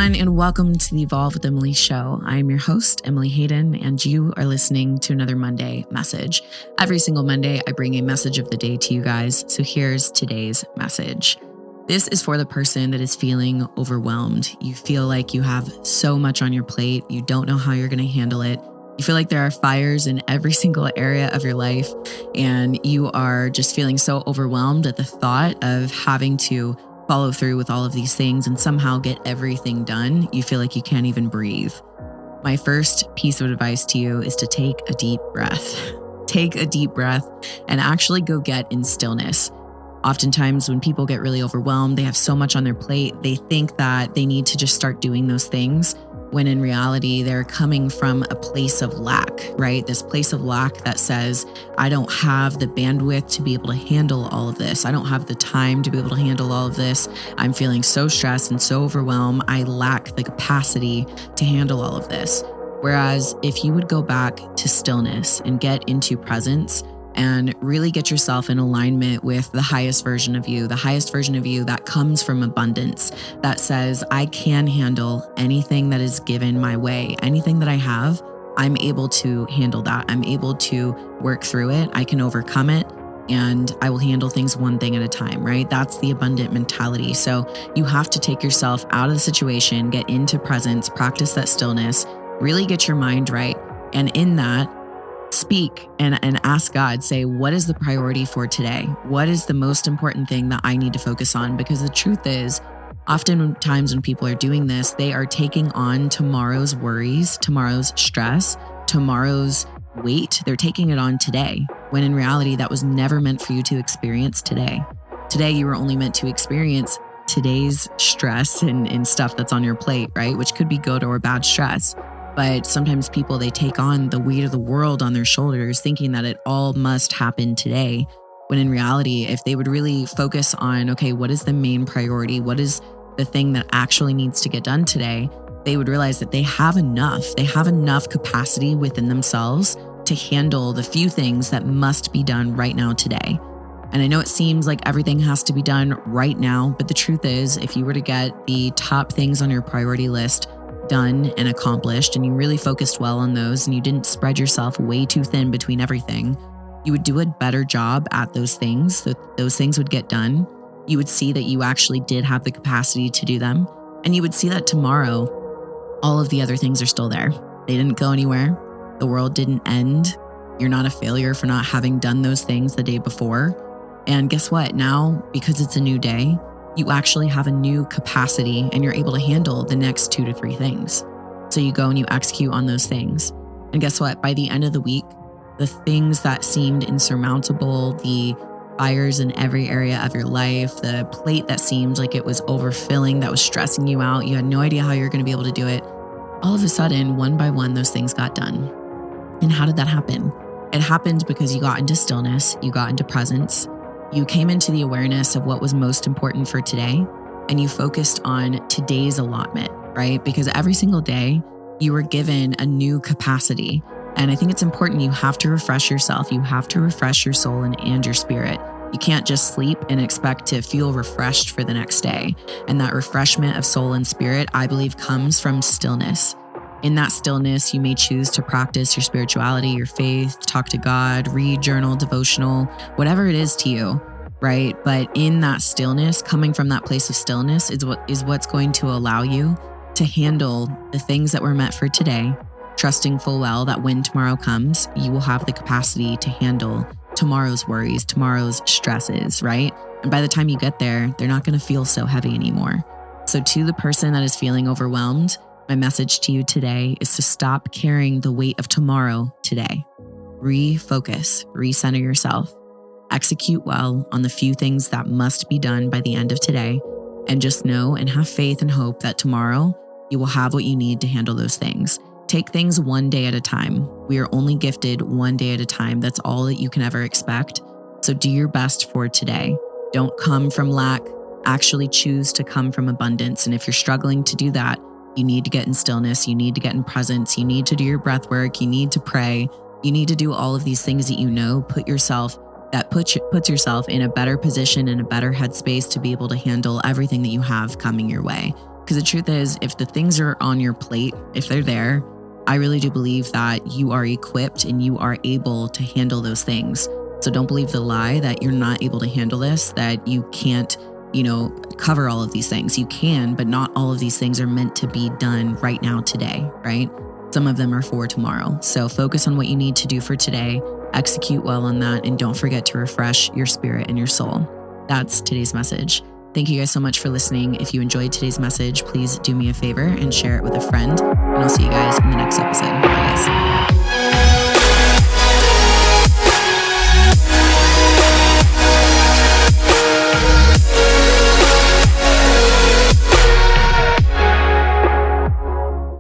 everyone, and welcome to the Evolve with Emily show. I'm your host, Emily Hayden, and you are listening to another Monday message. Every single Monday, I bring a message of the day to you guys. So here's today's message. This is for the person that is feeling overwhelmed. You feel like you have so much on your plate. You don't know how you're going to handle it. You feel like there are fires in every single area of your life, and you are just feeling so overwhelmed at the thought of having to follow through with all of these things and somehow get everything done. You feel like you can't even breathe. My first piece of advice to you is to take a deep breath. Take a deep breath and actually go get in stillness. Oftentimes when people get really overwhelmed, they have so much on their plate, they think that they need to just start doing those things, when in reality, they're coming from a place of lack, right? This place of lack that says, I don't have the bandwidth to be able to handle all of this. I don't have the time to be able to handle all of this. I'm feeling so stressed and so overwhelmed. I lack the capacity to handle all of this. Whereas if you would go back to stillness and get into presence and really get yourself in alignment with the highest version of you that comes from abundance, that says, I can handle anything that is given my way. Anything that I have, I'm able to handle that. I'm able to work through it. I can overcome it, and I will handle things one thing at a time, right? That's the abundant mentality. So you have to take yourself out of the situation, get into presence, practice that stillness, really get your mind right. And in that, speak and ask God, say, what is the priority for today? What is the most important thing that I need to focus on? Because the truth is, oftentimes when people are doing this, they are taking on tomorrow's worries, tomorrow's stress, tomorrow's weight. They're taking it on today, when in reality, that was never meant for you to experience today. Today, you were only meant to experience today's stress and stuff that's on your plate, right? Which could be good or bad stress. But sometimes people, they take on the weight of the world on their shoulders, thinking that it all must happen today. When in reality, if they would really focus on, okay, what is the main priority? What is the thing that actually needs to get done today? They would realize that they have enough. They have enough capacity within themselves to handle the few things that must be done right now today. And I know it seems like everything has to be done right now, but the truth is, if you were to get the top things on your priority list done and accomplished, and you really focused well on those, and you didn't spread yourself way too thin between everything, you would do a better job at those things. Those things would get done. You would see that you actually did have the capacity to do them. And you would see that tomorrow, all of the other things are still there. They didn't go anywhere. The world didn't end. You're not a failure for not having done those things the day before. And guess what? Now, because it's a new day, you actually have a new capacity and you're able to handle the next 2 to 3 things. So you go and you execute on those things. And guess what? By the end of the week, the things that seemed insurmountable, the fires in every area of your life, the plate that seemed like it was overfilling, that was stressing you out, you had no idea how you're going to be able to do it. All of a sudden, one by one, those things got done. And how did that happen? It happened because you got into stillness, you got into presence, you came into the awareness of what was most important for today, and you focused on today's allotment, right? Because every single day you were given a new capacity. And I think it's important. You have to refresh yourself. You have to refresh your soul and your spirit. You can't just sleep and expect to feel refreshed for the next day. And that refreshment of soul and spirit, I believe, comes from stillness. In that stillness, you may choose to practice your spirituality, your faith, talk to God, read, journal, devotional, whatever it is to you, right? But in that stillness, coming from that place of stillness is what's going to allow you to handle the things that were meant for today, trusting full well that when tomorrow comes, you will have the capacity to handle tomorrow's worries, tomorrow's stresses, right? And by the time you get there, they're not going to feel so heavy anymore. So to the person that is feeling overwhelmed, my message to you today is to stop carrying the weight of tomorrow today. Refocus, recenter yourself, execute well on the few things that must be done by the end of today, and just know and have faith and hope that tomorrow you will have what you need to handle those things. Take things one day at a time. We are only gifted one day at a time. That's all that you can ever expect. So do your best for today. Don't come from lack. Actually choose to come from abundance. And if you're struggling to do that, you need to get in stillness. You need to get in presence. You need to do your breath work. You need to pray. You need to do all of these things that you know puts yourself in a better position, in a better headspace to be able to handle everything that you have coming your way. Because the truth is, if the things are on your plate, if they're there, I really do believe that you are equipped and you are able to handle those things. So don't believe the lie that you're not able to handle this, that you can't, cover all of these things. You can, but not all of these things are meant to be done right now, today, right? Some of them are for tomorrow. So focus on what you need to do for today, execute well on that, and don't forget to refresh your spirit and your soul. That's today's message. Thank you guys so much for listening. If you enjoyed today's message, please do me a favor and share it with a friend. And I'll see you guys in the next episode. Bye, guys.